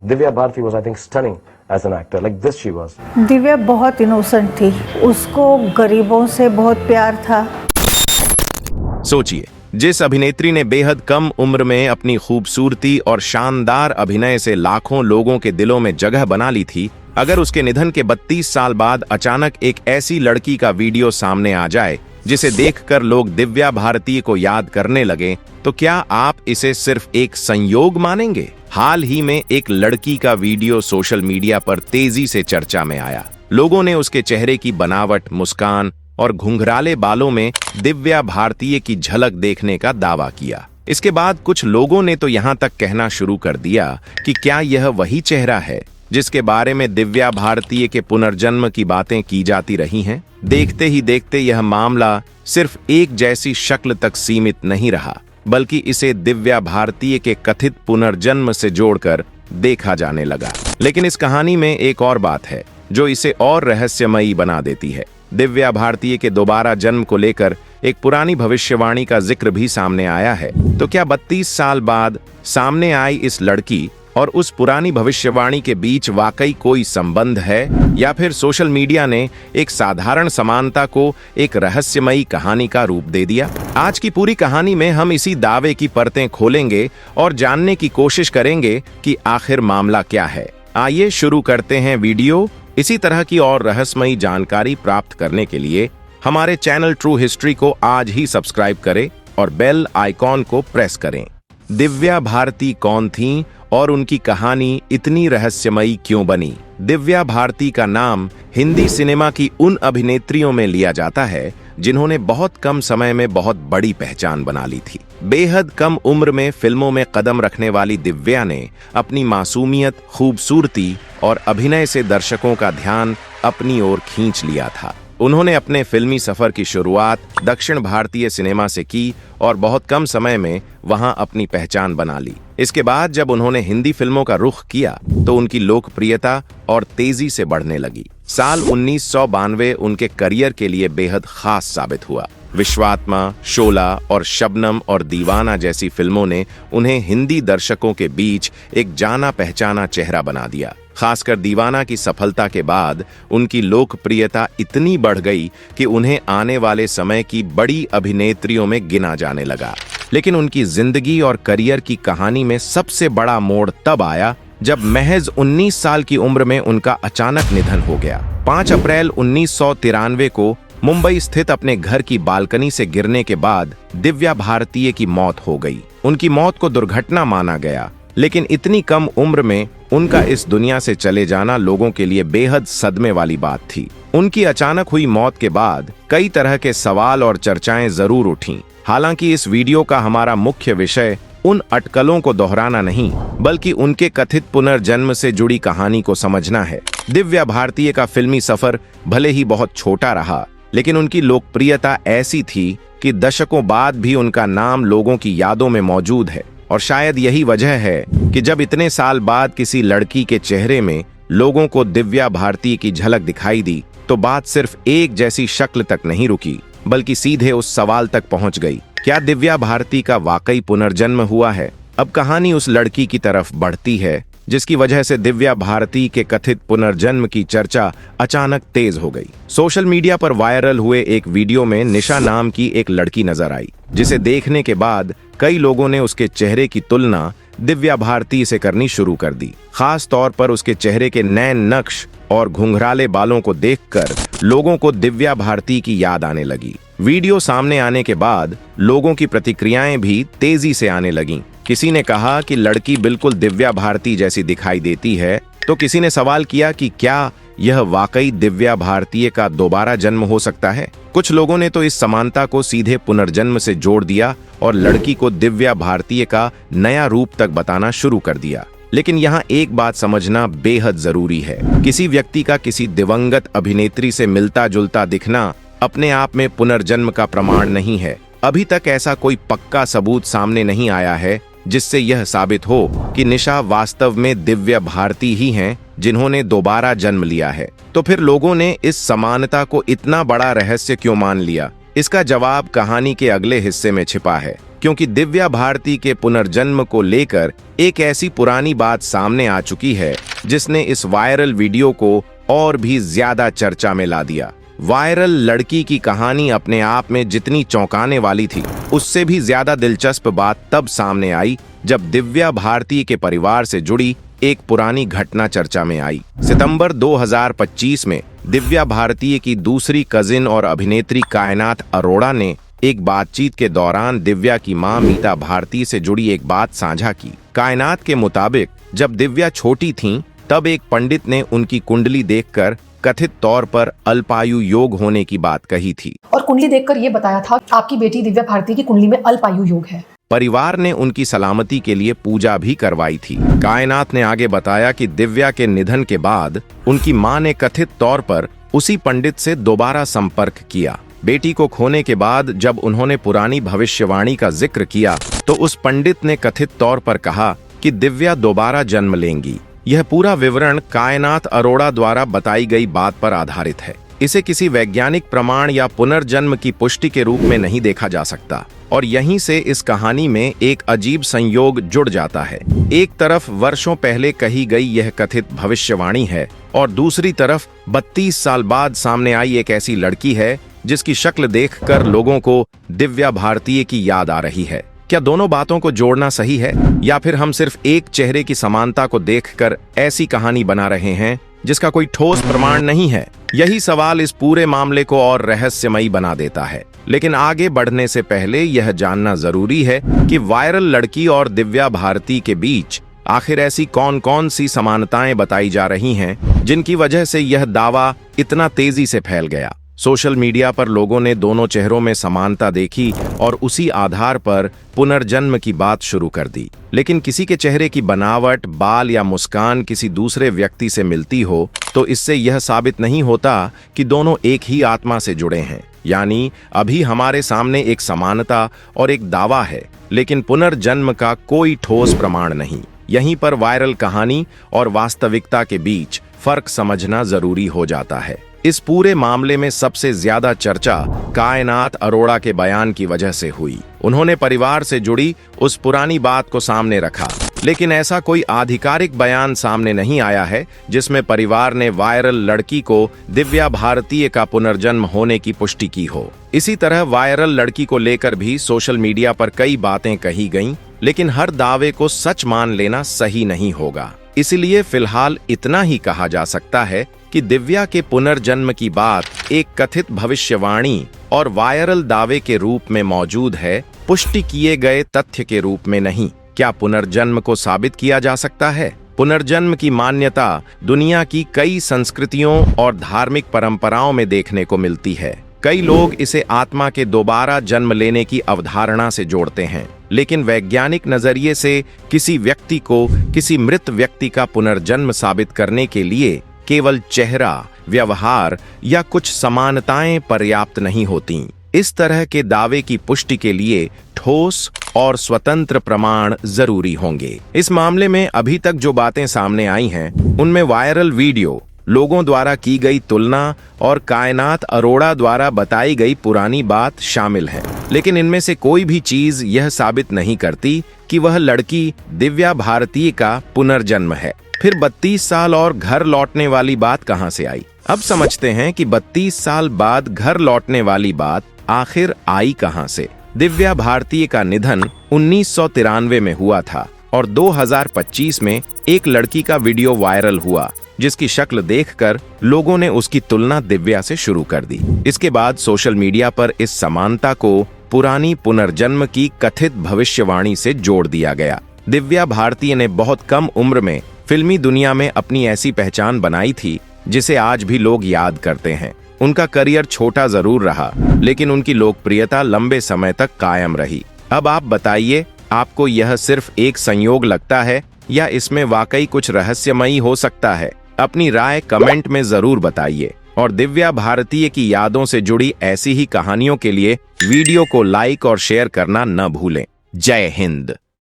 Divya Bharti was, I think, stunning as an actor. Like this she was. Divya बहुत innocent थी, उसको गरीबों से बहुत प्यार था। सोचिए, जिस अभिनेत्री ने बेहद कम उम्र में अपनी खूबसूरती और शानदार अभिनय से लाखों लोगों के दिलों में जगह बना ली थी, अगर उसके निधन के 32 साल बाद अचानक एक ऐसी लड़की का वीडियो सामने आ जाए जिसे देखकर लोग दिव्या भारती को याद करने लगे, तो क्या आप इसे सिर्फ एक संयोग मानेंगे? हाल ही में एक लड़की का वीडियो सोशल मीडिया पर तेजी से चर्चा में आया। लोगों ने उसके चेहरे की बनावट, मुस्कान और घुंघराले बालों में दिव्या भारती की झलक देखने का दावा किया। इसके बाद कुछ लोगों ने तो यहाँ तक कहना शुरू कर दिया कि क्या यह वही चेहरा है जिसके बारे में दिव्या भारती के पुनर्जन्म की बातें की जाती रही हैं। देखते ही देखते यह मामला सिर्फ एक जैसी शक्ल तक सीमित नहीं रहा, बल्कि इसे दिव्या भारती के कथित पुनर्जन्म से जोड़कर देखा जाने लगा। लेकिन इस कहानी में एक और बात है जो इसे और रहस्यमयी बना देती है। दिव्या भारती के दोबारा जन्म को लेकर एक पुरानी भविष्यवाणी का जिक्र भी सामने आया है। तो क्या 32 साल बाद सामने आई इस लड़की और उस पुरानी भविष्यवाणी के बीच वाकई कोई संबंध है, या फिर सोशल मीडिया ने एक साधारण समानता को एक रहस्यमयी कहानी का रूप दे दिया? आज की पूरी कहानी में हम इसी दावे की परतें खोलेंगे और जानने की कोशिश करेंगे कि आखिर मामला क्या है। आइए शुरू करते हैं वीडियो। इसी तरह की और रहस्यमयी जानकारी प्राप्त करने के लिए हमारे चैनल ट्रू हिस्ट्री को आज ही सब्सक्राइब करें और बेल आइकॉन को प्रेस करें। दिव्या भारती कौन थीं और उनकी कहानी इतनी रहस्यमयी क्यों बनी? दिव्या भारती का नाम हिंदी सिनेमा की उन अभिनेत्रियों में लिया जाता है जिन्होंने बहुत कम समय में बहुत बड़ी पहचान बना ली थी। बेहद कम उम्र में फिल्मों में कदम रखने वाली दिव्या ने अपनी मासूमियत, खूबसूरती और अभिनय से दर्शकों का ध्यान अपनी ओर खींच लिया था। उन्होंने अपने फिल्मी सफर की शुरुआत दक्षिण भारतीय सिनेमा से की और बहुत कम समय में वहां अपनी पहचान बना ली। इसके बाद जब उन्होंने हिंदी फिल्मों का रुख किया तो उनकी लोकप्रियता और तेजी से बढ़ने लगी। साल 1992 उनके करियर के लिए बेहद खास साबित हुआ। विश्वात्मा, शोला और शबनम और दीवाना जैसी फिल्मों ने उन्हें हिंदी दर्शकों के बीच एक जाना पहचाना चेहरा बना दिया। खासकर दीवाना की सफलता के बाद उनकी लोकप्रियता इतनी बढ़ गई कि उन्हें आने वाले समय की बड़ी अभिनेत्रियों में गिना जाने लगा। लेकिन उनकी जिंदगी और करियर की कहानी में सबसे बड़ा मोड़ तब आया जब महज 19 साल की उम्र में उनका अचानक निधन हो गया। 5 अप्रैल 1993 को मुंबई स्थित अपने घर की बालकनी से गिरने के बाद दिव्या भारती की मौत हो गई। उनकी मौत को दुर्घटना माना गया, लेकिन इतनी कम उम्र में उनका इस दुनिया से चले जाना लोगों के लिए बेहद सदमे वाली बात थी। उनकी अचानक हुई मौत के बाद कई तरह के सवाल और चर्चाएं जरूर उठीं। हालांकि इस वीडियो का हमारा मुख्य विषय उन अटकलों को दोहराना नहीं, बल्कि उनके कथित पुनर्जन्म से जुड़ी कहानी को समझना है। दिव्या भारती का फिल्मी सफर भले ही बहुत छोटा रहा, लेकिन उनकी लोकप्रियता ऐसी थी कि दशकों बाद भी उनका नाम लोगों की यादों में मौजूद है। और शायद यही वजह है कि जब इतने साल बाद किसी लड़की के चेहरे में लोगों को दिव्या भारती की झलक दिखाई दी, तो बात सिर्फ एक जैसी शक्ल तक नहीं रुकी, बल्कि सीधे उस सवाल तक पहुंच गई, क्या दिव्या भारती का वाकई पुनर्जन्म हुआ है? अब कहानी उस लड़की की तरफ बढ़ती है जिसकी वजह से दिव्या भारती के कथित पुनर्जन्म की चर्चा अचानक तेज हो गई। सोशल मीडिया पर वायरल हुए एक वीडियो में निशा नाम की एक लड़की नजर आई, जिसे देखने के बाद कई लोगों ने उसके चेहरे की तुलना दिव्या भारती से करनी शुरू कर दी। खास तौर पर उसके चेहरे के नैन नक्श और घुंघराले बालों को देखकर लोगों को दिव्या भारती की याद आने लगी। वीडियो सामने आने के बाद लोगों की प्रतिक्रियाएं भी तेजी से आने लगीं। किसी ने कहा कि लड़की बिल्कुल दिव्या भारती जैसी दिखाई देती है, तो किसी ने सवाल किया कि क्या यह वाकई दिव्या भारती का दोबारा जन्म हो सकता है? कुछ लोगों ने तो इस समानता को सीधे पुनर्जन्म से जोड़ दिया और लड़की को दिव्या भारती का नया रूप तक बताना शुरू कर दिया। लेकिन यहाँ एक बात समझना बेहद जरूरी है। किसी व्यक्ति का किसी दिवंगत अभिनेत्री से मिलता जुलता दिखना अपने आप में पुनर्जन्म का प्रमाण नहीं है। अभी तक ऐसा कोई पक्का सबूत सामने नहीं आया है जिससे यह साबित हो कि निशा वास्तव में दिव्या भारती ही हैं जिन्होंने दोबारा जन्म लिया है। तो फिर लोगों ने इस समानता को इतना बड़ा रहस्य क्यों मान लिया? इसका जवाब कहानी के अगले हिस्से में छिपा है। क्योंकि दिव्या भारती के पुनर्जन्म को लेकर एक ऐसी पुरानी बात सामने आ चुकी है जिसने इस वायरल वीडियो को और भी ज्यादा चर्चा में ला दिया। वायरल लड़की की कहानी अपने आप में जितनी चौंकाने वाली थी, उससे भी ज्यादा दिलचस्प बात तब सामने आई जब दिव्या भारती के परिवार से जुड़ी एक पुरानी घटना चर्चा में आई। सितंबर 2025 में दिव्या भारती की दूसरी कजिन और अभिनेत्री कायनात अरोड़ा ने एक बातचीत के दौरान दिव्या की मां मीता भारती से जुड़ी एक बात साझा की। कायनात के मुताबिक जब दिव्या छोटी थीं, तब एक पंडित ने उनकी कुंडली देखकर कथित तौर पर अल्पायु योग होने की बात कही थी और कुंडली देखकर ये बताया था आपकी बेटी दिव्या भारती की कुंडली में अल्पायु योग है। परिवार ने उनकी सलामती के लिए पूजा भी करवाई थी। कायनात ने आगे बताया कि दिव्या के निधन के बाद उनकी मां ने कथित तौर पर उसी पंडित से दोबारा संपर्क किया। बेटी को खोने के बाद जब उन्होंने पुरानी भविष्यवाणी का जिक्र किया तो उस पंडित ने कथित तौर पर कहा कि दिव्या दोबारा जन्म लेंगी। यह पूरा विवरण कायनात अरोड़ा द्वारा बताई गई बात पर आधारित है। इसे किसी वैज्ञानिक प्रमाण या पुनर्जन्म की पुष्टि के रूप में नहीं देखा जा सकता और यहीं से इस कहानी में एक अजीब संयोग जुड़ जाता है। एक तरफ वर्षों पहले कही गई यह कथित भविष्यवाणी है और दूसरी तरफ 32 साल बाद सामने आई एक ऐसी लड़की है जिसकी शक्ल देखकर लोगों को दिव्या भारती की याद आ रही है। क्या दोनों बातों को जोड़ना सही है या फिर हम सिर्फ एक चेहरे की समानता को देखकर ऐसी कहानी बना रहे हैं जिसका कोई ठोस प्रमाण नहीं है? यही सवाल इस पूरे मामले को और रहस्यमयी बना देता है। लेकिन आगे बढ़ने से पहले यह जानना जरूरी है कि वायरल लड़की और दिव्या भारती के बीच आखिर ऐसी कौन कौन सी समानताएं बताई जा रही हैं जिनकी वजह से यह दावा इतना तेजी से फैल गया। सोशल मीडिया पर लोगों ने दोनों चेहरों में समानता देखी और उसी आधार पर पुनर्जन्म की बात शुरू कर दी। लेकिन किसी के चेहरे की बनावट, बाल या मुस्कान किसी दूसरे व्यक्ति से मिलती हो तो इससे यह साबित नहीं होता कि दोनों एक ही आत्मा से जुड़े हैं। यानी अभी हमारे सामने एक समानता और एक दावा है, लेकिन पुनर्जन्म का कोई ठोस प्रमाण नहीं। यहीं पर वायरल कहानी और वास्तविकता के बीच फर्क समझना जरूरी हो जाता है। इस पूरे मामले में सबसे ज्यादा चर्चा कायनात अरोड़ा के बयान की वजह से हुई। उन्होंने परिवार से जुड़ी उस पुरानी बात को सामने रखा, लेकिन ऐसा कोई आधिकारिक बयान सामने नहीं आया है जिसमें परिवार ने वायरल लड़की को दिव्या भारती का पुनर्जन्म होने की पुष्टि की हो। इसी तरह वायरल लड़की को लेकर भी सोशल मीडिया पर कई बातें कही गईं, लेकिन हर दावे को सच मान लेना सही नहीं होगा। इसलिए फिलहाल इतना ही कहा जा सकता है कि दिव्या के पुनर्जन्म की बात एक कथित भविष्यवाणी और वायरल दावे के रूप में मौजूद है, पुष्टि किए गए तथ्य के रूप में नहीं। क्या पुनर्जन्म को साबित किया जा सकता है? पुनर्जन्म की मान्यता दुनिया की कई संस्कृतियों और धार्मिक परंपराओं में देखने को मिलती है। कई लोग इसे आत्मा के दोबारा जन्म लेने की अवधारणा से जोड़ते हैं, लेकिन वैज्ञानिक नजरिए से किसी व्यक्ति को किसी मृत व्यक्ति का पुनर्जन्म साबित करने के लिए केवल चेहरा, व्यवहार या कुछ समानताएं पर्याप्त नहीं होती। इस तरह के दावे की पुष्टि के लिए ठोस और स्वतंत्र प्रमाण जरूरी होंगे। इस मामले में अभी तक जो बातें सामने आई हैं, उनमें वायरल वीडियो, लोगों द्वारा की गई तुलना और कायनात अरोड़ा द्वारा बताई गई पुरानी बात शामिल है। लेकिन इनमें से कोई भी चीज यह साबित नहीं करती कि वह लड़की दिव्या भारती का पुनर्जन्म है। फिर 32 साल और घर लौटने वाली बात कहां से आई? अब समझते हैं कि 32 साल बाद घर लौटने वाली बात आखिर आई कहां से। दिव्या भारती का निधन 1993 में हुआ था और 2025 में एक लड़की का वीडियो वायरल हुआ जिसकी शक्ल देखकर लोगों ने उसकी तुलना दिव्या से शुरू कर दी। इसके बाद सोशल मीडिया पर इस समानता को पुरानी पुनर्जन्म की कथित भविष्यवाणी से जोड़ दिया गया। दिव्या भारती ने बहुत कम उम्र में फिल्मी दुनिया में अपनी ऐसी पहचान बनाई थी जिसे आज भी लोग याद करते हैं। उनका करियर छोटा जरूर रहा, लेकिन उनकी लोकप्रियता लंबे समय तक कायम रही। अब आप बताइए, आपको यह सिर्फ एक संयोग लगता है या इसमें वाकई कुछ रहस्यमयी हो सकता है? अपनी राय कमेंट में जरूर बताइए और दिव्या भारती की यादों से जुड़ी ऐसी ही कहानियों के लिए वीडियो को लाइक और शेयर करना न भूलें। जय हिंद।